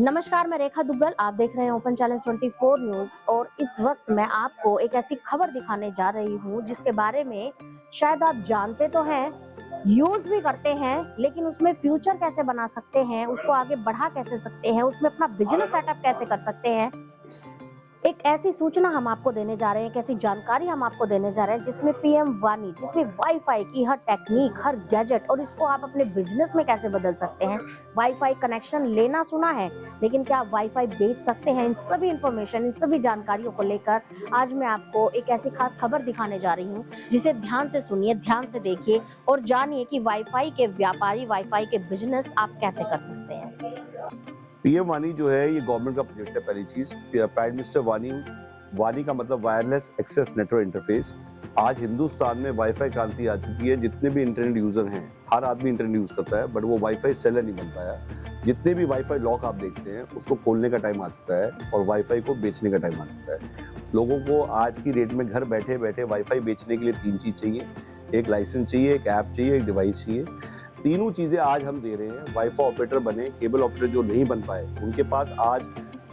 नमस्कार, मैं रेखा दुग्गल। आप देख रहे हैं ओपन चैलेंज 24 न्यूज़ और इस वक्त मैं आपको एक ऐसी खबर दिखाने जा रही हूँ जिसके बारे में शायद आप जानते तो हैं, यूज़ भी करते हैं, लेकिन उसमें फ्यूचर कैसे बना सकते हैं, उसको आगे बढ़ा कैसे सकते हैं, उसमें अपना बिजनेस सेटअप कैसे कर सकते हैं। एक ऐसी सूचना हम आपको देने जा रहे हैं, एक ऐसी जानकारी हम आपको देने जा रहे हैं जिसमें पीएम वानी, जिसमें वाईफाई की हर टेक्निक, हर गैजेट और इसको आप अपने बिजनेस में कैसे बदल सकते हैं। वाईफाई कनेक्शन लेना सुना है, लेकिन क्या आप वाईफाई बेच सकते हैं? इन सभी इंफॉर्मेशन, इन सभी जानकारियों को लेकर आज मैं आपको एक ऐसी खास खबर दिखाने जा रही हूँ, जिसे ध्यान से सुनिए, ध्यान से देखिए और जानिए कि वाईफाई के व्यापारी, वाईफाई के बिजनेस आप कैसे कर सकते हैं। पीएम वानी जो है ये गवर्नमेंट का प्रोजेक्ट है। पहली चीज, प्राइम मिनिस्टर वानी, वानी का मतलब वायरलेस एक्सेस नेटवर्क इंटरफेस। आज हिंदुस्तान में वाईफाई क्रांति आ चुकी है। जितने भी इंटरनेट यूजर हैं, हर आदमी इंटरनेट यूज करता है, बट वो वाईफाई सेलर नहीं बन पाया। जितने भी वाईफाई लॉक आप देखते हैं, उसको खोलने का टाइम आ चुका है और वाईफाई को बेचने का टाइम आ चुका है। लोगों को आज की डेट में घर बैठे बैठे वाईफाई बेचने के लिए तीन चीज चाहिए: एक लाइसेंस चाहिए, एक ऐप चाहिए, एक डिवाइस चाहिए। तीनों चीजें आज हम दे रहे हैं। वाईफाई ऑपरेटर बने, केबल ऑपरेटर जो नहीं बन पाए, उनके पास आज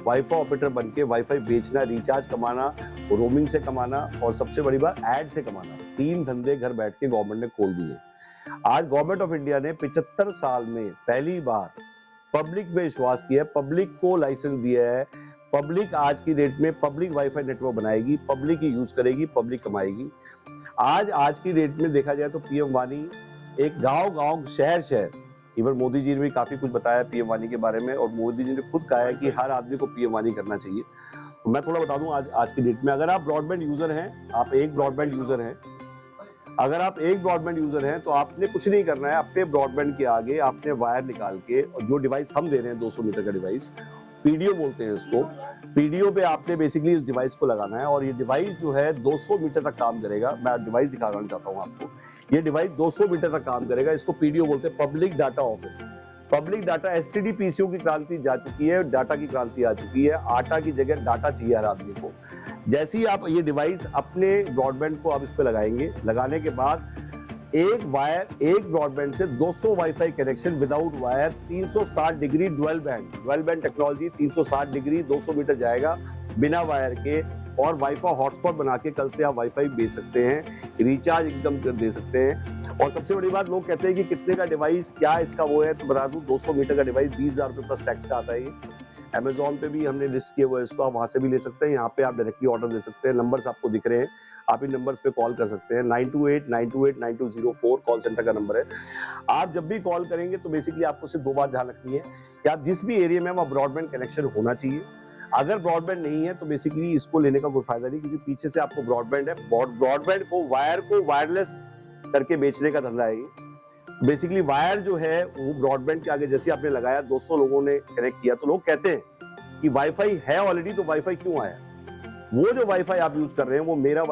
वाईफाई ऑपरेटर बन के वाईफाई बेचना, रिचार्ज कमाना, रोमिंग से कमाना और सबसे बड़ी बात ऐड से कमाना, तीन धंधे घर बैठ के गवर्नमेंट ने खोल दिए। आज गवर्नमेंट ऑफ इंडिया ने 75 साल में पहली बार पब्लिक में विश्वास किया है, पब्लिक को लाइसेंस दिया है। पब्लिक आज की डेट में पब्लिक वाईफाई नेटवर्क बनाएगी, पब्लिक ही यूज करेगी, पब्लिक कमाएगी। आज की डेट में देखा जाए तो पीएम वानी एक गांव-गांव, शहर-शहर, इवन मोदी जी ने भी काफी कुछ बताया पीएम वानी के बारे में और मोदी जी ने खुद कहा है कि हर आदमी को पीएम वानी करना चाहिए। तो मैं थोड़ा बता दूं आज की डेट में, अगर आप ब्रॉडबैंड यूजर हैं, आप एक ब्रॉडबैंड यूजर हैं, अगर आप एक ब्रॉडबैंड यूजर हैं तो आपने कुछ नहीं करना है। अपने ब्रॉडबैंड के आगे आपने वायर निकाल के, और जो डिवाइस हम दे रहे हैं 200 मीटर का डिवाइस, पीडीओ बोलते हैं इसको, पीडीओ पे आपने बेसिकली इस डिवाइस को लगाना है और ये डिवाइस जो है 200 मीटर तक काम करेगा। मैं डिवाइस दिखाना चाहता हूँ आपको। ये डिवाइस 200 मीटर तक काम करेगा। इसको पीडीओ बोलते हैं, public data office. Public data, STD PCO की क्रांति जा चुकी है, डाटा की क्रांति आ चुकी है। आटा की जगह डाटा चाहिए हर आदमी को। जैसे ही आप ये डिवाइस अपने ब्रॉडबैंड को आप इस पे लगाएंगे, लगाने के बाद एक वायर, एक ब्रॉडबैंड से 200 wifi connection without wire, 360 degree dual band technology, 360 degree 200 metre जाएगा बिना वायर के। और वाईफाई हॉटस्पॉट बना के कल से आप वाईफाई बेच सकते हैं, रिचार्ज एकदम कर दे सकते हैं। और सबसे बड़ी बात, लोग कहते हैं कि कितने का डिवाइस, क्या इसका वो है, तो बता दूं 200 मीटर का डिवाइस 20,000 रुपए प्लस टैक्स का आता है। ये अमेजोन पे भी हमने लिस्ट किया हुआ है इसको, आप वहां से भी ले सकते हैं। यहाँ पे आप डायरेक्टली ऑर्डर दे सकते हैं। नंबर्स आपको दिख रहे हैं, आप इन नंबर्स पे कॉल कर सकते हैं। 9289289204 कॉल सेंटर का नंबर है। आप जब भी कॉल करेंगे तो बेसिकली आपको सिर्फ दो बात ध्यान रखनी है कि आप जिस भी एरिया में, वहाँ ब्रॉडबैंड कनेक्शन होना चाहिए। अगर ब्रॉडबैंड नहीं है तो बेसिकली इसको लेने का कोई फायदा नहीं, क्योंकि पीछे से आपको ब्रॉडबैंड है। ब्रॉडबैंड को, वायर को वायरलेस करके बेचने का धंधा है ये। बेसिकली वायर जो है वो ब्रॉडबैंड के आगे जैसे आपने लगाया, 200 लोगों ने कनेक्ट किया, तो लोग कहते हैं कि वाईफाई है ऑलरेडी, तो वाईफाई क्यों आया? वो जो वाईफाई आप यूज कर रहे हैं वो मेरा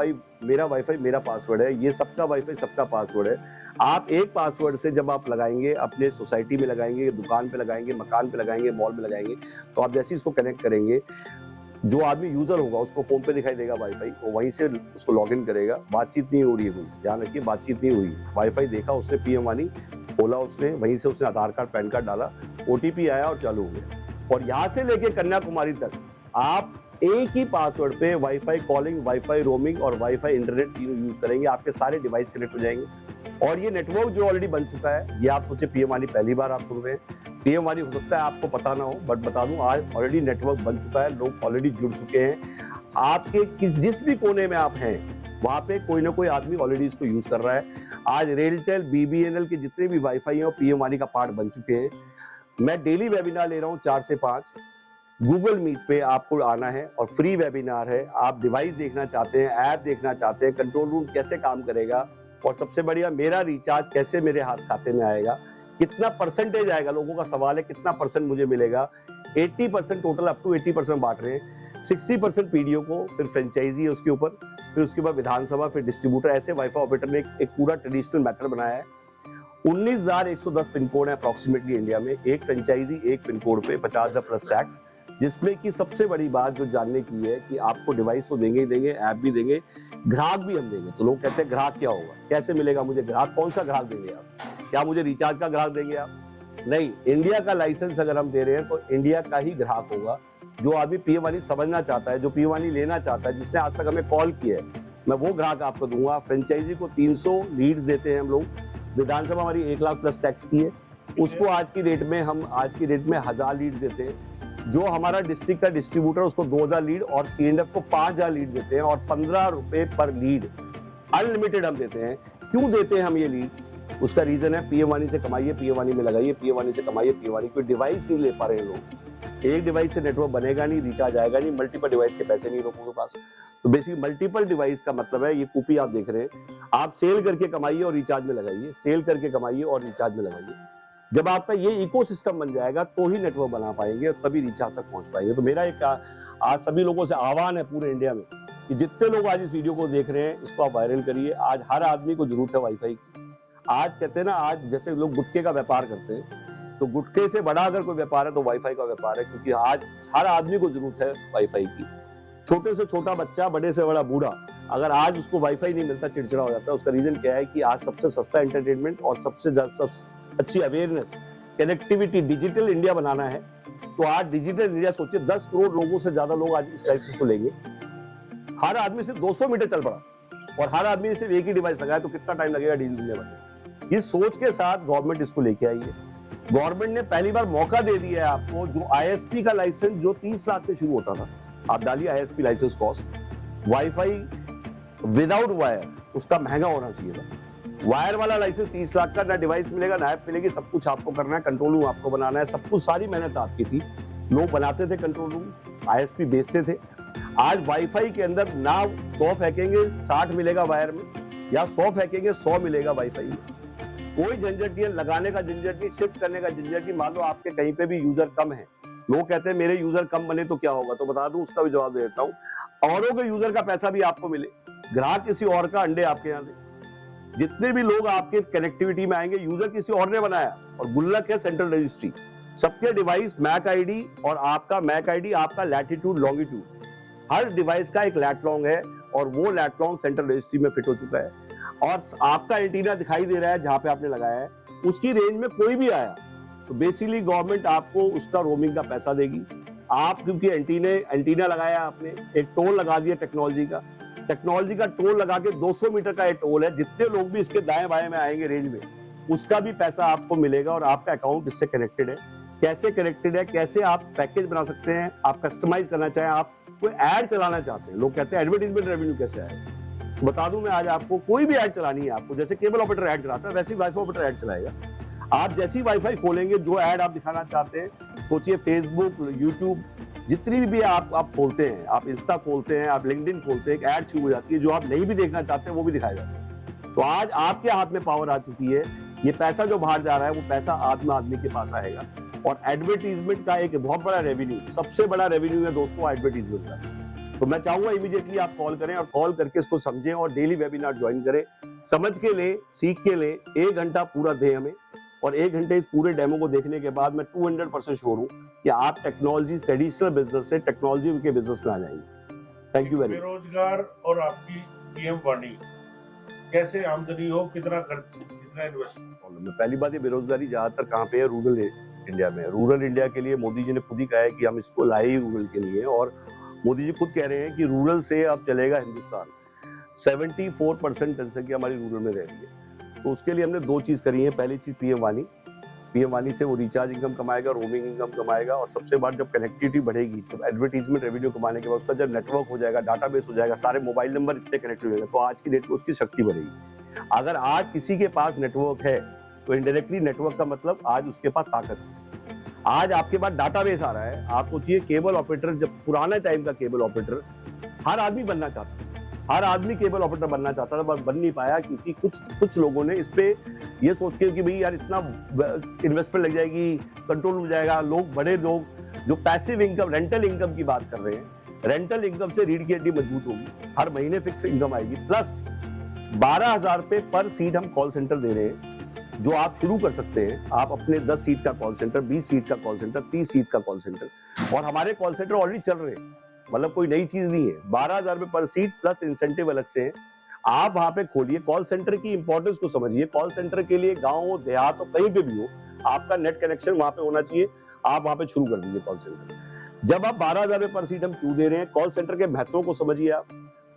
वाईफाई मेरा पासवर्ड है, ये सबका वाईफाई सबका पासवर्ड है। आप एक पासवर्ड से जब आप लगाएंगे, अपने सोसाइटी में लगाएंगे, दुकान पे लगाएंगे, मकान पे लगाएंगे, मॉल में लगाएंगे, तो आप जैसे इसको कनेक्ट करेंगे, जो आदमी यूजर होगा उसको फोन पे दिखाई देगा वाईफाई, वो वहीं से उसको लॉगिन करेगा। बातचीत नहीं हो रही है कोई, ध्यान रखिए, बातचीत नहीं हुई। वाईफाई देखा उसने, पीएम वानी खोला उसने, वहीं से उसने आधार कार्ड, पैन कार्ड डाला, ओटीपी आया और चालू हो गया। और यहाँ से लेके कन्याकुमारी तक आप एक ही पासवर्ड पे वाईफाई कॉलिंग, वाईफाई रोमिंग और वाईफाई इंटरनेट तीनों यूज करेंगे। आपके सारे डिवाइस कनेक्ट हो जाएंगे। और ये नेटवर्क जो ऑलरेडी बन चुका है, ये आप सोचे पीएम वानी पहली बार आप सुन रहे हैं। पीएम वानी हो सकता है आपको पता ना हो, बट बता दूं, आज ऑलरेडी नेटवर्क बन चुका है, लोग ऑलरेडी जुड़ चुके हैं। आपके जिस भी कोने में आप हैं, वहां पे कोई ना कोई आदमी ऑलरेडी इसको यूज कर रहा है। आज रेलटेल, बीबीएनएल के जितने भी वाईफाई हैं, पीएम वानी का पार्ट बन चुके हैं। मैं डेली वेबिनार ले रहा हूँ 4 से 5। गूगल मीट पे आपको आना है और फ्री वेबिनार है। आप डिवाइस देखना चाहते हैं, ऐप देखना चाहते हैं, कंट्रोल रूम कैसे काम करेगा, और सबसे बढ़िया मेरा रिचार्ज कैसे मेरे हाथ खाते में आएगा, कितना परसेंटेज आएगा, लोगों का सवाल है कितना परसेंट मुझे मिलेगा। 80% टोटल, अप टू 80% बांट रहे हैं। 60% पीडीओ को, फिर फ्रेंचाइजी है उसके ऊपर, फिर उसके बाद विधानसभा, फिर डिस्ट्रीब्यूटर। ऐसे वाईफाई ऑपरेटर ने एक पूरा ट्रेडिशनल मेथड बनाया है। 19,110 पिन कोड है अप्रोक्सीमेटली इंडिया में। एक फ्रेंचाइजी एक पिन कोड पे 50,000 प्लस टैक्स। जिसमें कि सबसे बड़ी बात जो जानने की है कि आपको डिवाइस तो देंगे ही देंगे, ऐप भी देंगे, ग्राहक भी हम देंगे। तो लोग कहते हैं ग्राहक क्या होगा, कैसे मिलेगा मुझे ग्राहक, कौन सा ग्राहक देंगे आप? क्या मुझे रिचार्ज का ग्राहक देंगे आप? नहीं, इंडिया का लाइसेंस अगर हम दे रहे हैं तो इंडिया का ही ग्राहक होगा। जो आदमी पीएम वाणी समझना चाहता है, जो पीएम वाणी लेना चाहता है, जिसने आज तक हमें कॉल किया है, मैं वो ग्राहक आपको दूंगा। फ्रेंचाइजी को 300 लीड्स देते हैं हम लोग। विधानसभा हमारी 1 लाख प्लस टैक्स की है, उसको आज की डेट में 1000 लीड देते हैं। जो हमारा डिस्ट्रिक्ट का डिस्ट्रीब्यूटर उसको 2000 लीड और सीएनएफ को 5000 लीड देते हैं और 15 रुपए पर लीड अनलिमिटेड हम देते हैं। क्यों देते हैं हम ये लीड? उसका रीजन है पीएम वाणी से कमाइए, पीएम वाणी में लगाइए, पीएम वाणी से कमाइए, पीएम वाणी। कोई डिवाइस नहीं ले पा रहे हैं लोग। एक डिवाइस से नेटवर्क बनेगा नहीं, रिचार्ज आएगा नहीं, मल्टीपल डिवाइस के पैसे नहीं लोगों के पास। तो बेसिक मल्टीपल डिवाइस का मतलब है, ये कॉपी आप देख रहे हैं, आप सेल करके कमाइए और रिचार्ज में लगाइए, सेल करके कमाइए और रिचार्ज में लगाइए। जब आपका ये इकोसिस्टम बन जाएगा तो ही नेटवर्क बना पाएंगे और तभी रिचार्ज तक पहुंच पाएंगे। तो मेरा एक आज सभी लोगों से आह्वान है पूरे इंडिया में कि जितने लोग आज इस वीडियो को देख रहे हैं, इसको आप वायरल करिए। आज हर आदमी को जरूरत है वाईफाई की। आज कहते हैं ना, आज जैसे लोग गुटखे का व्यापार करते हैं, तो गुटखे से बड़ा अगर कोई व्यापार है तो वाईफाई का व्यापार है, क्योंकि आज हर आदमी को जरूरत है वाईफाई की। छोटे से छोटा बच्चा, बड़े से बड़ा बूढ़ा, अगर आज उसको वाईफाई नहीं मिलता चिड़चिड़ा हो जाता है। उसका रीजन क्या है कि आज सबसे सस्ता एंटरटेनमेंट और सबसे अच्छी अवेयरनेस, कनेक्टिविटी, डिजिटल इंडिया बनाना है। तो आज डिजिटल इंडिया सोचिए, 10 करोड़ लोगों से ज्यादा लोग आज इस लाइसेंस को लेंगे। हर आदमी सिर्फ 200 मीटर चल पड़ा और हर आदमी ने सिर्फ एक ही डिवाइस लगाया, तो कितना टाइम लगेगा डिजिटल इंडिया बनने? इस सोच के साथ गवर्नमेंट इसको लेके आई है। गवर्नमेंट ने पहली बार मौका दे दिया है आपको। जो आईएसपी का लाइसेंस जो 30 लाख से शुरू होता था, आप डालिए ISP licence cost. Wifi without wire उसका महंगा होना चाहिए था। वायर वाला लाइसेंस 30 लाख का, ना डिवाइस मिलेगा ना ऐप मिलेगी, सब कुछ आपको करना है, कंट्रोल रूम आपको बनाना है, सब कुछ, सारी मेहनत आपकी थी। लोग बनाते थे कंट्रोल रूम, आईएसपी बेचते थे। आज वाईफाई के अंदर ना 100 फेंकेंगे 60 मिलेगा वायर में, या 100 फेंकेंगे 100 मिलेगा वाईफाई में। कोई झंझट नहीं है, लगाने का झंझट नहीं, शिफ्ट करने का झंझट नहीं। मान लो आपके कहीं पे भी यूजर कम है, लोग कहते हैं मेरे यूजर कम बने तो क्या होगा, तो बता दूं, उसका भी जवाब दे देता हूं। औरों के यूजर का पैसा भी आपको मिले, ग्राहक किसी और का, अंडे आपके यहाँ से। जितने भी लोग आपके कनेक्टिविटी में आएंगे, यूजर किसी और ने बनाया और गुल्लक है सेंट्रल रजिस्ट्री। सबके डिवाइस मैक आईडी और आपका मैक आईडी, आपका लैटिट्यूड लॉन्गिट्यूड, हर डिवाइस का एक लैट लॉन्ग है और वो लैट लॉन्ग सेंट्रल रजिस्ट्री में फिट हो चुका है। और आपका एंटीना दिखाई दे रहा है जहां पे आपने लगाया है, उसकी रेंज में कोई भी आया तो बेसिकली गवर्नमेंट आपको उसका रोमिंग का पैसा देगी। आप क्योंकि एंटीना लगाया आपने, एक टोल लगा दिया टेक्नोलॉजी का टोल लगा के 200 मीटर का ये टोल है। जितने लोग भी इसके दाएं बाएं में आएंगे रेंज में, उसका भी पैसा आपको मिलेगा और आपका अकाउंट इससे कनेक्टेड है। कैसे कनेक्टेड है, कैसे आप पैकेज बना सकते हैं, आप कस्टमाइज करना चाहें, आप कोई ऐड चलाना चाहते हैं, लोग कहते हैं एडवर्टाइजमेंट रेवेन्यू कैसे आएगा। बता दूं मैं आज आपको, कोई भी ऐड चलानी है आपको, जैसे केबल ऑपरेटर ऐड चलाता है वैसे ही वाईफाई ऑपरेटर ऐड चलाएगा। आप जैसी वाईफाई खोलेंगे, जो ऐड आप दिखाना चाहते हैं, सोचिए फेसबुक, यूट्यूब, जितनी भी आप खोलते हैं, आप इंस्टा खोलते हैं, आप लिंक्डइन खोलते हैं, एक ऐड शुरू हो जाती है। जो आप नहीं भी देखना चाहते हैं वो भी दिखाया जाता है। तो आज आपके हाथ में पावर आ चुकी है। ये पैसा जो बाहर जा रहा है वो पैसा आदमी के पास आएगा। और एडवर्टीजमेंट का एक बहुत बड़ा रेवेन्यू, सबसे बड़ा रेवेन्यू है दोस्तों एडवर्टीजमेंट का। तो मैं चाहूंगा इमीडिएटली आप कॉल करें और कॉल करके इसको समझें और डेली वेबिनार ज्वाइन करें। समझ के ले, सीख के ले, 1 घंटा पूरा दे हमें। और 1 घंटे इस पूरे डेमो को देखने के बाद मैं 200% श्योर हूं कि आप टेक्नोलॉजी, ट्रेडिशनल बिजनेस से टेक्नोलॉजी के बिजनेस में आ जाएंगे। Thank you very much. बेरोजगार और आपकी पीएम वाणी कैसे आमदनी हो, कितना इन्वेस्ट? पहली बात, ये बेरोजगारी ज्यादातर कहाँ पे है? रूरल इंडिया में। रूरल इंडिया के लिए मोदी जी ने खुद ही कहा है कि हम इसको लाए ही रूरल के लिए, और मोदी जी खुद कह रहे हैं कि रूरल से अब चलेगा हिंदुस्तान। 74% जनसंख्या हमारी रूरल में रह रही है। तो उसके लिए हमने 2 चीज करी है। पहली चीज पीएम वाणी से वो रिचार्ज इनकम कमाएगा, रोमिंग इनकम कमाएगा, और सबसे बड़ा जब कनेक्टिविटी बढ़ेगी, तो एडवर्टीजमेंट रेवेन्यू कमाने के बाद उसका जब नेटवर्क हो जाएगा, डाटाबेस हो जाएगा, सारे मोबाइल नंबर इतने कनेक्ट हो जाएगा, तो आज की डेट में उसकी शक्ति बढ़ेगी। अगर आज किसी के पास नेटवर्क है तो इनडायरेक्टली नेटवर्क का मतलब आज उसके पास ताकत है। आज आपके पास डाटाबेस आ रहा है। आप सोचिए केबल ऑपरेटर, जब पुराने टाइम का केबल ऑपरेटर हर आदमी बनना चाहता था, हर आदमी केबल ऑपरेटर बनना चाहता था, पर बन नहीं पाया क्योंकि कुछ लोगों ने इस पे ये सोच के कि भाई यार इतना इन्वेस्टमेंट लग जाएगी, कंट्रोल हो जाएगा। बड़े लोग जो पैसिव इनकम, रेंटल इनकम की बात कर रहे हैं, रेंटल इनकम से रीढ़ की हड्डी मजबूत होगी, हर महीने फिक्स इनकम आएगी। प्लस 12,000 रुपए पर सीट हम कॉल सेंटर दे रहे हैं, जो आप शुरू कर सकते हैं। आप अपने 10 सीट का कॉल सेंटर, 20 सीट का कॉल सेंटर, 30 सीट का कॉल सेंटर, और हमारे कॉल सेंटर ऑलरेडी चल रहे हैं, मतलब कोई नई चीज नहीं है। 12,000 रुपए पर सीट प्लस इंसेंटिव अलग से है। आप वहां पे खोलिए, कॉल सेंटर की इंपॉर्टेंस को समझिए। कॉल सेंटर के लिए गांव हो, देहात हो, कहीं पे भी हो, आपका नेट कनेक्शन वहां पे होना चाहिए, आप वहां पे शुरू कर दीजिए कॉल सेंटर। जब आप 12,000 रुपए पर सीट हम क्यों दे रहे हैं, कॉल सेंटर के महत्व को समझिए आप।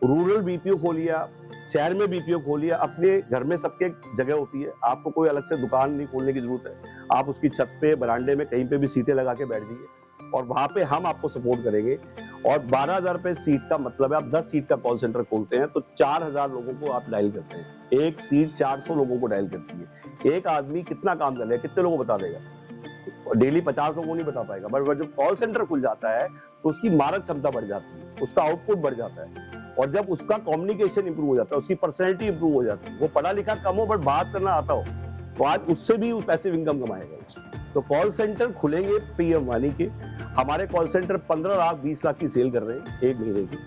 रूरल बीपीओ खोलिए आप, शहर में बीपीओ खोलिए, अपने घर में सबके जगह होती है, आपको कोई अलग से दुकान नहीं खोलने की जरूरत है। आप उसकी छत पे, बरामदे में, कहीं पे भी सीटें लगा के बैठ जाइए और वहां पे हम आपको सपोर्ट करेंगे। और 12,000 रुपए सीट का मतलब है आप 10 सीट का कॉल सेंटर खोलते हैं तो 4,000 लोगों को आप डायल करते हैं। एक सीट 400 लोगों को डायल करती है। एक आदमी कितना काम कर लेगा, कितने लोगों को बता देगा? डेली 50 लोगों को नहीं बता पाएगा। बट जब कॉल सेंटर खुल जाता है तो उसकी मारक क्षमता बढ़ जाती है, उसका आउटपुट बढ़ जाता है, और जब उसका कम्युनिकेशन इंप्रूव हो जाता है, उसकी पर्सनैलिटी इंप्रूव हो जाती है, वो पढ़ा लिखा कम हो बट बात करना आता हो, तो आज उससे भी पैसिव इनकम कमाएगा। तो कॉल सेंटर खुलेंगे पीएम वानी के। हमारे कॉल सेंटर 15 लाख 20 लाख की सेल कर रहे हैं एक महीने की।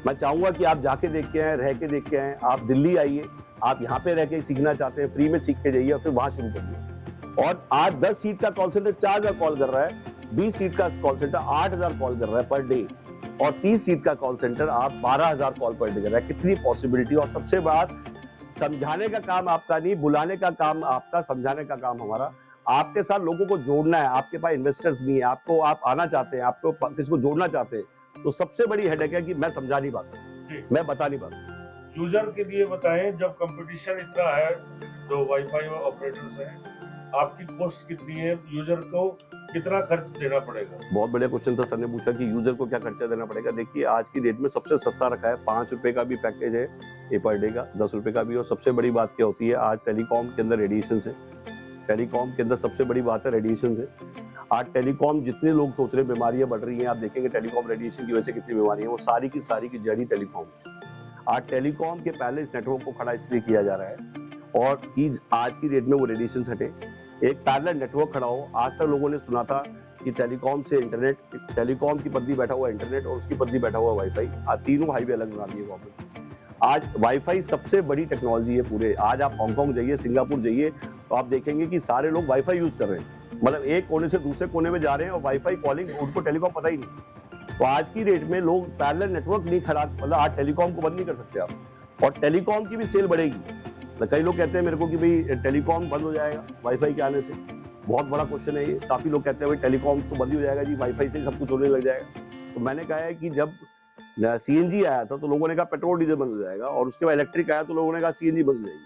मैं चाहूंगा कि आप जाके देख के आए, रह के देख के आए। आप दिल्ली आइए, आप यहाँ पे रह के सीखना चाहते हैं, फ्री में सीख के जाइए और फिर वहां शुरू करिए। और आज 10 सीट का कॉल सेंटर 4,000 कॉल कर रहा है, 20 सीट का कॉल सेंटर 8,000 कॉल कर रहा है पर डे, और 30 सीट का कॉल सेंटर आप 12,000 कॉल पर डे कर रहा है। कितनी पॉसिबिलिटी। और सबसे बात, समझाने का काम आपका नहीं, बुलाने का काम आपका, समझाने का काम हमारा। आपके साथ लोगों को जोड़ना है। आपके पास इन्वेस्टर्स नहीं है, आपको, आप आना चाहते हैं, आपको किसी को जोड़ना चाहते हैं, तो सबसे बड़ी हेडेक है कि मैं समझा नहीं पाता, मैं बता नहीं पाता। यूजर के लिए बताएं, जब कंपटीशन इतना है, जो वाईफाई ऑपरेटर्स हैं, आपकी कॉस्ट कितनी है, यूजर को कितना खर्च देना पड़ेगा? बहुत बढ़िया क्वेश्चन था, सर ने पूछा कि यूजर को क्या खर्चा देना पड़ेगा। देखिए, आज की डेट में सबसे सस्ता रखा है, 5 रुपए का भी पैकेज है ये पर डे का, 10 रुपए का भी। और सबसे बड़ी बात क्या होती है, आज टेलीकॉम के अंदर रेडिएशन है। टेलीकॉम के अंदर सबसे बड़ी बात है रेडिएशन है। आज टेलीकॉम, जितने लोग सोच रहे हैं बीमारियां बढ़ रही हैं, आप देखेंगे टेलीकॉम रेडिएशन की वजह से कितनी बीमारियां, वो सारी की जड़ी टेलीकॉम। आज टेलीकॉम के पहले इस नेटवर्क को खड़ा इसलिए किया जा रहा है और कि आज की डेट में वो रेडिएशन हटे, एक पैरेलल नेटवर्क खड़ा हो। आज तक लोगों ने सुना था कि टेलीकॉम से इंटरनेट, टेलीकॉम की पद्धति बैठा हुआ इंटरनेट और उसकी पद्धति बैठा हुआ वाईफाई, आज तीनों हाईवे अलग बना दिए गवर्नमेंट। आज वाईफाई सबसे बड़ी टेक्नोलॉजी है पूरे। आज आप हांगकांग जाइए, सिंगापुर जाइए, तो आप देखेंगे कि सारे लोग वाईफाई यूज कर रहे हैं। मतलब एक कोने से दूसरे कोने में जा रहे हैं और वाईफाई कॉलिंग, उनको टेलीकॉम पता ही नहीं। तो आज की डेट में लोग पैरेलल नेटवर्क नहीं खड़ा, मतलब आज टेलीकॉम को बंद नहीं कर सकते आप। और टेलीकॉम की भी सेल बढ़ेगी। कई लोग कहते हैं मेरे को कि भाई टेलीकॉम बंद हो जाएगा वाईफाई के आने से। बहुत बड़ा क्वेश्चन है ये। काफी लोग कहते हैं भाई टेलीकॉम तो बंद ही हो जाएगा जी, वाईफाई से सब कुछ होने लग जाएगा। तो मैंने कहा है कि जब सीएनजी आया था तो लोगों ने कहा पेट्रोल डीजल बंद हो जाएगा, और उसके बाद इलेक्ट्रिक आया तो लोगों ने कहा सीएनजी बंद हो जाएगी।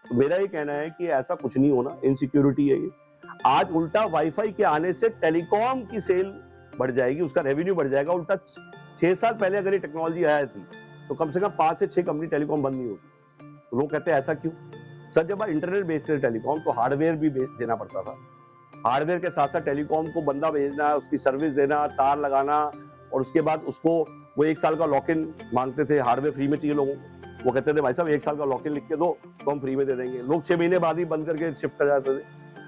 तो मेरा ये कहना है कि ऐसा कुछ नहीं होना, इनसिक्योरिटी है ये। आज उल्टा वाईफाई के आने से टेलीकॉम की सेल बढ़ जाएगी, उसका रेवेन्यू बढ़ जाएगा। उल्टा 6 साल पहले अगर ये टेक्नोलॉजी आया थी तो कम से कम 5 से 6 कंपनी टेलीकॉम बंद नहीं होती। तो लोग कहते हैं ऐसा क्यों? सर, जब आप इंटरनेट बेचते थे टेलीकॉम तो हार्डवेयर भी देना पड़ता था। हार्डवेयर के साथ साथ टेलीकॉम को बंदा भेजना, उसकी सर्विस देना, तार लगाना, और उसके बाद उसको वो 1 साल का लॉक इन मांगते थे। हार्डवेयर फ्री में चाहिए लोगों को, वो कहते थे भाई साहब 1 साल का लॉक इन लिख के दो तो हम फ्री में दे देंगे। लोग 6 महीने बाद ही बंद करके शिफ्ट कर जाते थे।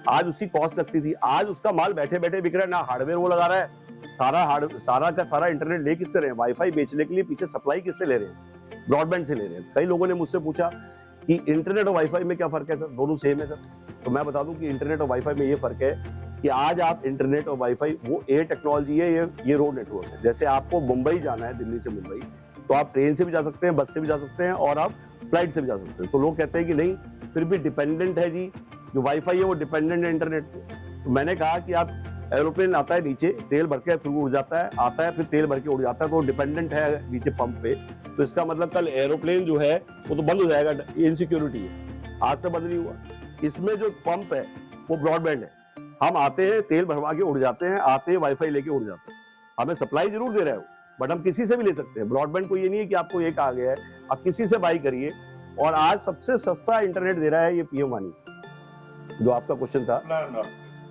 आज उसकी कॉस्ट लगती थी। आज उसका माल बैठे बैठे बिक रहा है, ना हार्डवेयर वो लगा रहा है, सारा का सारा इंटरनेट ले किससे रहे हैं? वाईफाई बेचने के लिए पीछे सप्लाई किससे ले रहे हैं? ब्रॉडबैंड से ले रहे हैं। कई लोगों ने मुझसे पूछा कि इंटरनेट और वाईफाई में क्या फर्क है सर, दोनों सेम है सर। तो मैं बता दूं कि इंटरनेट और वाईफाई में ये फर्क है कि आज आप इंटरनेट और वाईफाई, वो एयर टेक्नोलॉजी है, ये रोड नेटवर्क है। जैसे आपको मुंबई जाना है, दिल्ली से मुंबई, तो आप ट्रेन से भी जा सकते हैं, बस से भी जा सकते हैं, और आप फ्लाइट से भी जा सकते हैं। तो लोग कहते हैं कि नहीं, फिर भी डिपेंडेंट है जी, जो वाईफाई है वो डिपेंडेंट है इंटरनेट पे। तो मैंने कहा कि आप, एरोप्लेन आता है नीचे, तेल भर के फिर उड़ जाता है, आता है फिर तेल भर के उड़ जाता है, तो डिपेंडेंट है नीचे पंप पे। तो इसका मतलब कल एरोप्लेन जो है वो तो बंद हो जाएगा, इनसिक्योरिटी है। आज तक बंद नहीं हुआ। इसमें जो पंप है वो ब्रॉडबैंड है। हम आते हैं, तेल भरवा के उड़ जाते हैं, आते हैं वाईफाई लेके उड़ जाते हैं। हमें सप्लाई जरूर दे रहा है, बट हम किसी से भी ले सकते हैं। ब्रॉडबैंड को ये नहीं है कि आपको एक आ गया है, आप किसी से बाई करिए। और आज सबसे सस्ता इंटरनेट दे रहा है ये पीएम वानी, जो आपका क्वेश्चन था।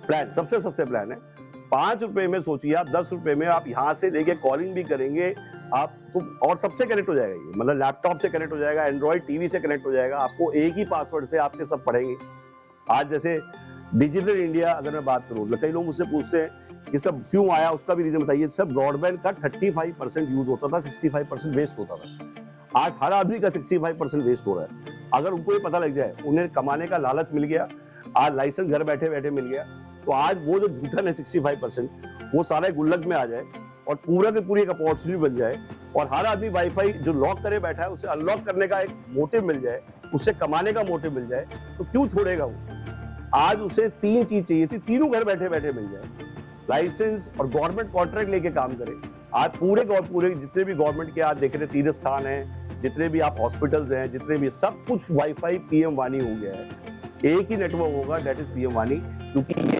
प्लान सबसे सस्ते प्लान है। 5 रुपए में सोचिए आप, 10 रुपए में आप यहाँ से लेके कॉलिंग भी करेंगे आप तो, और सबसे कनेक्ट हो जाएगा ये, मतलब लैपटॉप से कनेक्ट हो जाएगा, एंड्रॉइड टीवी से कनेक्ट हो जाएगा। आपको एक ही पासवर्ड से आपके सब पढ़ेंगे। आज जैसे डिजिटल इंडिया अगर मैं बात करूं, कई लोग मुझसे पूछते हैं कि सब क्यों आया, उसका भी रीजन बताइए। सब ब्रॉडबैंड का 35% यूज होता था, 65% वेस्ट होता था। आज हर आदमी का 65% वेस्ट हो रहा है। अगर उनको ये पता लग जाए, उन्हें कमाने का लालच मिल गया, आज लाइसेंस घर बैठे बैठे मिल गया, तो आज वो जो झूठन है 65% वो सारे गुल्लक में आ जाए और पूरा के पूरी एक अपॉर्चुनिटी बन जाए, और हर आदमी वाईफाई जो लॉक करे बैठा है उसे अनलॉक करने का एक मोटिव मिल जाए, उससे कमाने का मोटिव मिल जाए, तो क्यों छोड़ेगा वो? आज उसे 3 चीज चाहिए थी, तीनों घर बैठे बैठे मिल जाए, लाइसेंस और गवर्नमेंट कॉन्ट्रैक्ट लेके काम करे। आज पूरे जितने भी गवर्नमेंट के आज देख रहे तीर्थ स्थान है, जितने भी आप हॉस्पिटल्स हैं, जितने भी सब कुछ वाईफाई पीएम वानी हो गया है। एक ही नेटवर्क होगा, दैट इज पीएम वानी, क्योंकि ये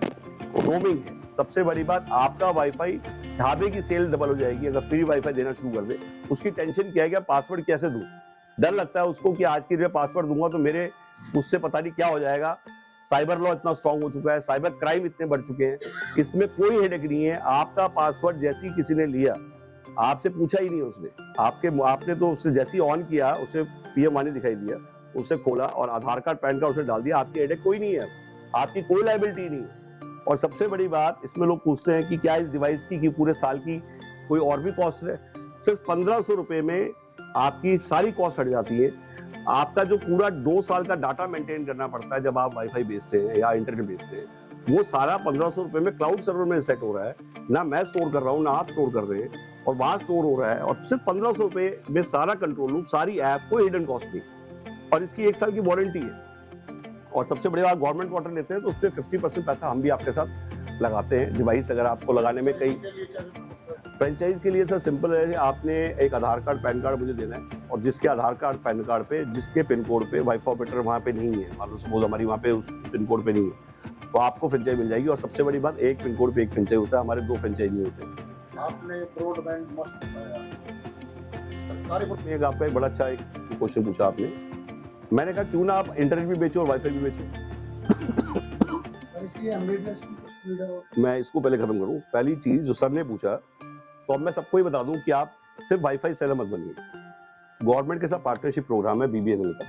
रोमिंग है। सबसे बड़ी बात, आपका वाईफाई ढाबे की सेल डबल हो जाएगी अगर फ्री वाईफाई देना शुरू कर दे। उसकी टेंशन क्या है कि पासवर्ड कैसे दूं, डर लगता है उसको कि आज के लिए पासवर्ड दूंगा तो मेरे उससे पता नहीं क्या हो जाएगा। साइबर लॉ इतना स्ट्रांग हो चुका है, साइबर क्राइम इतने बढ़ चुके हैं, इसमें कोई हेडेक नहीं है। आपका पासवर्ड जैसे ही किसी ने लिया, आपसे पूछा ही नहीं उसने, आपने तो उससे जैसे ही ऑन किया, उसे पीएम वानी दिखाई दिया, उससे खोला और आधार कार्ड पैन कार्ड उसे डाल दिया, आपकी हेडेक कोई नहीं है, आपकी कोई लायबिलिटी नहीं है। और सबसे बड़ी बात, इसमें लोग पूछते हैं कि क्या इस डिवाइस की पूरे साल की कोई और भी कॉस्ट है। सिर्फ 1500 रुपए में आपकी सारी कॉस्ट हट जाती है। आपका जो पूरा 2 साल का डाटा मेंटेन करना पड़ता है जब आप वाईफाई बेचते हैं या इंटरनेट बेचते हैं, वो सारा 1500 रुपए में क्लाउड सर्वर में सेट हो रहा है। ना मैं स्टोर कर रहा हूँ, ना आप स्टोर कर रहे हैं, और वहां स्टोर हो रहा है। और सिर्फ 1500 रुपए में सारा कंट्रोल रूम, सारी ऐप, कोई हिडन कॉस्ट नहीं, और इसकी 1 साल की वारंटी है। और सबसे बड़ी बात, गवर्नमेंट वाटर लेते हैं तो उस पर 50% पैसा हम भी आपके साथ लगाते हैं। डिवाइस अगर आपको लगाने में कई फ्रेंचाइज के लिए सर सिंपल है, आपने एक आधार कार्ड पैन कार्ड मुझे देना है, और जिसके आधार कार्ड पैन कार्ड पे, जिसके पिन कोड पे वाईफाई ऑपरेटर वहाँ पे नहीं है, मान लो सपोज हमारी वहाँ पे उस पिन कोड पे नहीं है, तो आपको फ्रेंचाइज मिल जाएगी। और सबसे बड़ी बात, एक पिन कोड पे एक फ्रेंचाइज होता है, हमारे 2 फ्रेंचाइज नहीं होते। आपने ब्रॉडबैंड मस्ट बताया, आपका एक बड़ा अच्छा एक क्वेश्चन पूछा आपने। मैंने कहा क्यों ना आप इंटरनेट भी बेचो और वाईफाई भी बेचो। मैं इसको पहले खत्म करूं। पहली चीज जो सर ने पूछा, तो अब मैं सबको ही बता दूं कि आप सिर्फ वाईफाई सेलर मत बनिए। गवर्नमेंट के साथ पार्टनरशिप प्रोग्राम है बीबीएनएल का।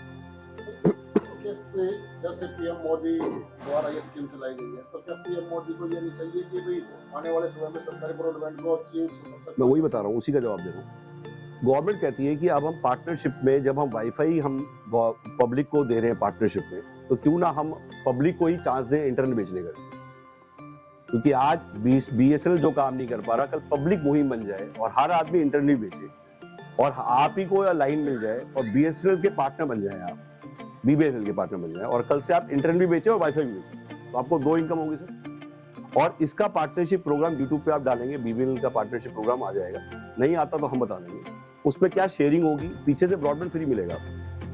जैसे पीएम मोदी द्वारा ये स्कीम चलाई गई है, तो क्या पीएम मोदी को ये नहीं चाहिए कि भाई आने वाले समय में सरकारी ब्रॉडबैंड को अच्छी, मैं वही बता रहा हूँ, उसी का जवाब दे रहा हूँ। गवर्नमेंट कहती है कि अब हम पार्टनरशिप में, जब हम वाईफाई हम पब्लिक को दे रहे हैं पार्टनरशिप में, तो क्यों ना हम पब्लिक को ही चांस दें इंटरनेट बेचने का। क्योंकि आज बीएसएनएल जो काम नहीं कर पा रहा, कल पब्लिक मुहिम बन जाए और हर आदमी इंटरनेट बेचे, और आप ही को लाइन मिल जाए और बीएसएनएल के पार्टनर बन जाए, आप बीबीएनएल के पार्टनर बन जाए, और कल से आप इंटरनेट भी बेचे और वाईफाई भी बेचे, तो आपको 2 इनकम होगी सर। और इसका पार्टनरशिप प्रोग्राम यूट्यूब पे आप डालेंगे, बीबीएनएल का पार्टनरशिप प्रोग्राम आ जाएगा। नहीं आता तो हम बता देंगे। उसमें क्या शेयरिंग होगी, पीछे से ब्रॉडबैंड फ्री मिलेगा।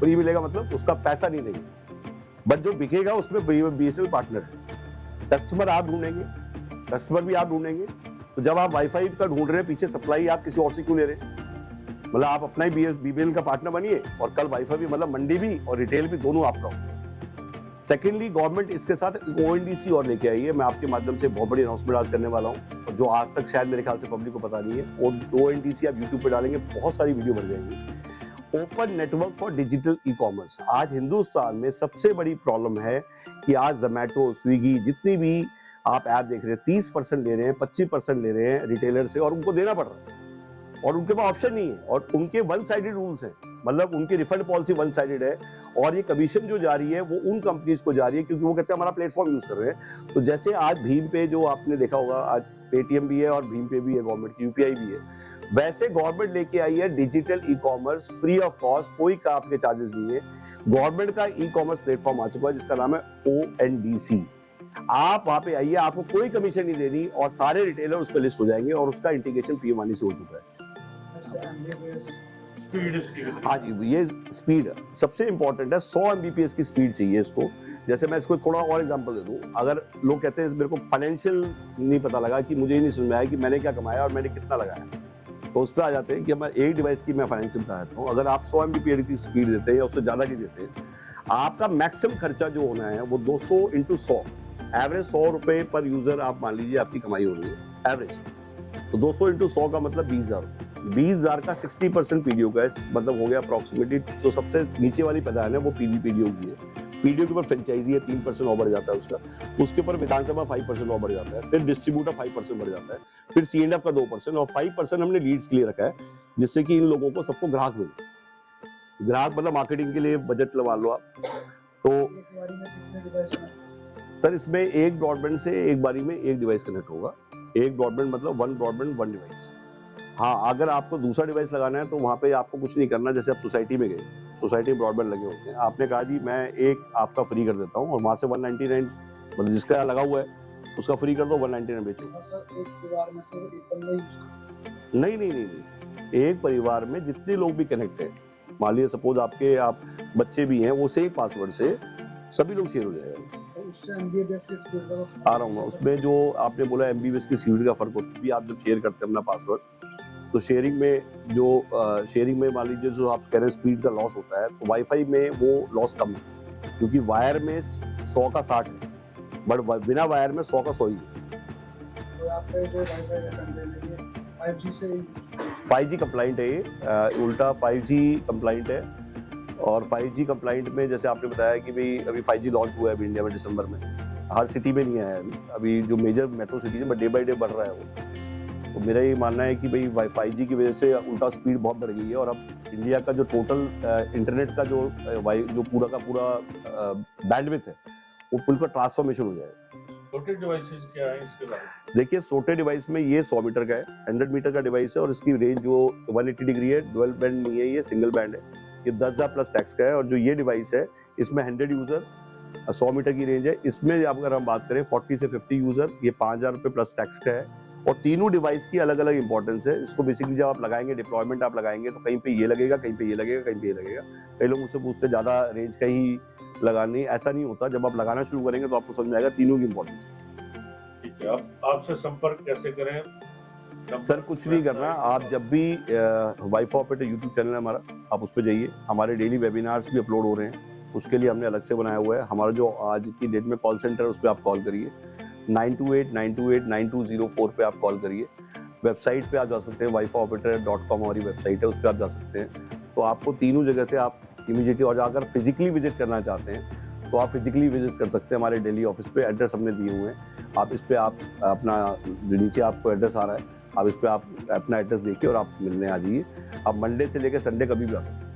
फ्री मिलेगा मतलब उसका पैसा नहीं देंगे, बट जो बिकेगा उसमें बीएसएनएल पार्टनर है। कस्टमर आप ढूंढेंगे, कस्टमर भी आप ढूंढेंगे। तो जब आप वाईफाई का ढूंढ रहे हैं, पीछे सप्लाई आप किसी और से क्यों ले रहे हैं? मतलब आप अपना ही बीबीएनएल का पार्टनर बनिए, और कल वाईफाई भी, मतलब मंडी भी और रिटेल भी, दोनों आपका हो। सेकेंडली, गवर्नमेंट इसके साथ ओएनडीसी और लेके आई है। मैं आपके माध्यम से बहुत बड़ी अनाउंसमेंट आज करने वाला हूँ, जो आज तक शायद मेरे ख्याल से पब्लिक को पता नहीं है। ओएनडीसी आप यूट्यूब पे डालेंगे, बहुत सारी वीडियो बन जाएंगी। Open network for digital e commerce. आज हिंदुस्तान में सबसे बड़ी प्रॉब्लम है कि आज जोमैटो, स्विगी, जितनी भी आप ऐप देख रहे हैं, 30% ले रहे हैं, 25% ले रहे हैं रिटेलर से, और उनको देना पड़ रहा है, और उनके पास ऑप्शन नहीं है, और उनके वन साइडेड रूल्स हैं। मतलब उनकी रिफंड पॉलिसी वन साइडेड है, और ये कमीशन जो जा रही है वो उन कंपनीज को जा रही है, क्योंकि वो कहते हैं हमारा प्लेटफॉर्म यूज कर रहे हैं। तो जैसे आज भीम पे, जो आपने देखा होगा, आज पेटीएम भी है और भीम पे भी है, गवर्नमेंट की यूपीआई भी है, वैसे गवर्नमेंट लेके आई है digital e commerce free of cost, कोई का आपके चार्जेस नहीं है। गवर्नमेंट का ई कॉमर्स प्लेटफॉर्म आ चुका है जिसका नाम है ओएनडीसी। आप वहां पे आइए, आपको कोई कमीशन नहीं देनी, और सारे रिटेलर उस पर लिस्ट हो जाएंगे, और उसका इंटीग्रेशन पीएम वानी से हो चुका है। हाँ जी, ये स्पीड सबसे इंपॉर्टेंट है। 100 Mbps की स्पीड चाहिए इसको। जैसे मैं इसको थोड़ा और एग्जांपल दे दूं, अगर लोग कहते हैं मेरे को फाइनेंशियल नहीं पता लगा, कि मुझे ही नहीं समझ में आया कि मैंने क्या कमाया और मैंने कितना लगाया, तो उस पर आ जाते हैं कि मैं एक डिवाइस की मैं फाइनेंशियल बताता हूँ। अगर आप 100 Mbps की स्पीड देते हैं या उससे ज्यादा की देते हैं, आपका मैक्सिमम खर्चा जो होना है वो 200 × 100, एवरेज 100 रुपए पर यूजर आप मान लीजिए आपकी कमाई हो रही है एवरेज। तो 200 × 100 का मतलब 20,000। 20,000 का 60% पीडीओ का है, मतलब हो गया अप्रोक्सीमेटली। तो सबसे नीचे वाली पैदान है वो पीडीओ की है। पीडीओ के ऊपर फ्रेंचाइजी है, 3% और बढ़ जाता है उसका। उसके ऊपर विधानसभा 5% और बढ़ जाता है, फिर डिस्ट्रीब्यूटर 5% बढ़ जाता है, फिर C&F का 2%, और 5% हमने लीड्स के लिए रखा है, जिससे कि इन लोगों को सबको ग्राहक मिले। ग्राहक मतलब मार्केटिंग के लिए बजट लगा लो आप। तो सर इसमें एक ब्रॉडबैंड से एक बारी में एक डिवाइस कनेक्ट होगा। एक ब्रॉडबैंड मतलब 1 ब्रॉडबैंड 1 डिवाइस। हाँ, अगर आपको दूसरा डिवाइस लगाना है तो वहां पे आपको कुछ नहीं करना। जैसे आप सोसाइटी में गए, सोसाइटी में ब्रॉडबैंड लगे होते हैं, आपने कहा जी मैं एक आपका फ्री कर देता हूँ, और वहां से 199 मतलब जिसका लगा हुआ है उसका फ्री कर दो, 199 बेचो। एक परिवार में से एक बंदा यूज नहीं, एक परिवार में जितने लोग भी कनेक्ट है, मान लीजिए सपोज आप बच्चे भी हैं, वो सेम पासवर्ड से सभी लोग शेयर हो जाएगा। उससे एमबीबीएस की स्पीड का आ रहा हूँ उसमें जो आपने बोला एमबीबीएस की स्पीड का फर्क होता है, आप जब शेयर करते हैं अपना पासवर्ड, तो शेयरिंग में मान लीजिए जो आप कह रहे हैं स्पीड का लॉस होता है, तो वाईफाई में वो लॉस कम है, क्योंकि वायर में 100 का 60 है, बट बिना वायर में 100 का 100 ही है। तो आपका जो वाईफाई का कंटेंट है ये 5G से 5G कंप्लाइंट है ये, उल्टा 5G कंप्लाइंट है। और 5G कंप्लाइंट में जैसे आपने बताया कि भाई अभी 5G लॉन्च हुआ है अभी इंडिया में दिसंबर में, हर सिटी में नहीं आया है अभी जो मेजर मेट्रो सिटी है, बट डे बाई डे बढ़ रहा है वो। तो मेरा ये मानना है कि भाई 5G की वजह से उल्टा स्पीड बहुत बढ़ गई है, और अब इंडिया का जो टोटल इंटरनेट का जो पूरा का पूरा बैंडविड्थ है वो बिल्कुल ट्रांसफॉर्मेशन हो जाएगा। छोटे डिवाइसेस क्या है इसके बारे में? देखिए छोटे डिवाइस में ये 100 मीटर का है, 100 मीटर का डिवाइस है, और इसकी रेंज जो 180 डिग्री है, डुअल बैंड नहीं है, ये सिंगल बैंड है, ये 10,000 प्लस टैक्स का है। और जो ये डिवाइस है इसमें 100 यूजर 100 मीटर की रेंज है, इसमें अगर हम बात करें 40 से 50 यूजर, ये 5,000 रुपये प्लस टैक्स का है। और तीनों डिवाइस की अलग अलग इंपॉर्टेंस है। इसको बेसिकली जब आप लगाएंगे, डिप्लॉयमेंट आप लगाएंगे, तो कहीं पे ये लगेगा, कहीं पे ये लगेगा, कहीं पे ये लगेगा। कई लोग मुझसे पूछते ज्यादा रेंज का ही लगानी, ऐसा नहीं होता। जब आप लगाना शुरू करेंगे तो आपको समझ में आएगा तीनों की इंपॉर्टेंस। ठीक है, आपसे संपर्क कैसे करें? सर कुछ नहीं करना, आप जब भी वाईफाई ऑपरेटर यूट्यूब चैनल है हमारा, आप उस पर जाइए, हमारे डेली वेबिनार्स भी अपलोड हो रहे हैं, उसके लिए हमने अलग से बनाया हुआ है। हमारा जो आज की डेट में कॉल सेंटर है उस पर आप कॉल करिए, 9289289204 पे आप कॉल करिए। वेबसाइट पे आप जा सकते हैं, wifioperator.com हमारी वेबसाइट है, उस पर आप जा सकते हैं। तो आपको तीनों जगह से आप इमीडिएटली, और अगर फिजिकली विजिट करना चाहते हैं तो आप फिजिकली विजिट कर सकते हैं हमारे डेली ऑफिस पे। एड्रेस हमने दिए हुए हैं, आप इस पे आप अपना जो नीचे आपको एड्रेस आ रहा है, आप इस पे आप अपना एड्रेस देखिए और आप मिलने आ जाइए। आप मंडे से लेकर संडे कभी भी आ सकते हैं।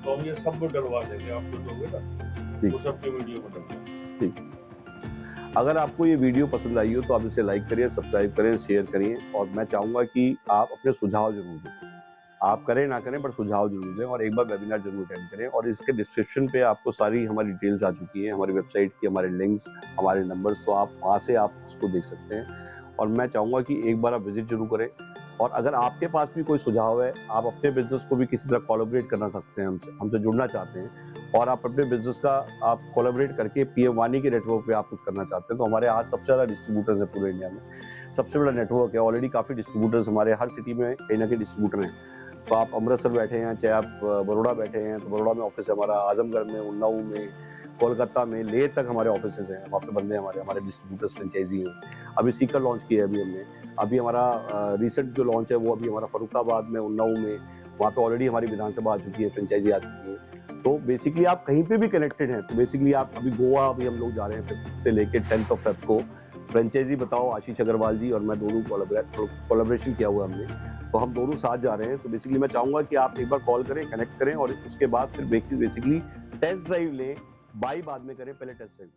तो हम ये सब डलवा देंगे, आप जो दोगे ना वो सब की वीडियो को डलवा। ठीक, अगर आपको ये वीडियो पसंद आई हो तो आप इसे लाइक करिए, सब्सक्राइब करें, शेयर करिए, और मैं चाहूंगा कि आप अपने सुझाव जरूर दें। आप करें ना करें बट सुझाव जरूर दें, और एक बार वेबिनार जरूर अटेंड करें। और इसके डिस्क्रिप्शन पे आपको सारी हमारी डिटेल्स आ चुकी है, हमारी वेबसाइट की, हमारे लिंक्स, हमारे नंबर्स, तो आप वहाँ से आप उसको देख सकते हैं। और मैं चाहूंगा कि एक बार आप विजिट जरूर करें। और अगर आपके पास भी कोई सुझाव है, आप अपने बिजनेस को भी किसी तरह कोलैबोरेट करना सकते हैं, हमसे जुड़ना चाहते हैं, और आप अपने बिजनेस का आप कोलैबोरेट करके पीएम वानी के नेटवर्क पे आप कुछ करना चाहते हैं, तो हमारे आज सबसे ज़्यादा डिस्ट्रीब्यूटर्स हैं पूरे इंडिया में, सबसे बड़ा नेटवर्क है। ऑलरेडी काफ़ी डिस्ट्रीब्यूटर्स हमारे हर सिटी में कहीं ना कहीं डिस्ट्रीब्यूटर हैं। तो आप अमृतसर बैठे हैं, चाहे आप बड़ौदा बैठे हैं, तो बड़ौदा में ऑफिस है हमारा, आजमगढ़ में, उन्नाव में, कोलकाता में, लेह तक हमारे ऑफिसेज हैं। वहाँ पे बंदे हमारे डिस्ट्रीब्यूटर्स फ्रेंचाइजी हैं। अभी सीकर लॉन्च किया है अभी हमने, अभी हमारा रिसेंट जो लॉन्च है वो अभी हमारा फरुखाबाद में, उन्नाव में, वहाँ पे ऑलरेडी हमारी विधानसभा आ चुकी है, फ्रेंचाइजी आ चुकी है। तो बेसिकली आप कहीं पे भी कनेक्टेड हैं। तो बेसिकली आप अभी गोवा अभी हम लोग जा रहे हैं 5th से लेके 10th ऑफ फेब को। फ्रेंचाइजी बताओ आशीष अग्रवाल जी और मैं दोनों कोलैबोरेशन किया हुआ हमने, तो हम दोनों साथ जा रहे हैं। तो बेसिकली मैं चाहूंगा कि आप एक बार कॉल करें, कनेक्ट करें, और उसके बाद फिर बेसिकली टेस्ट ड्राइव लें। बाई बाद में करें, पहले टेस्ट ड्राइव।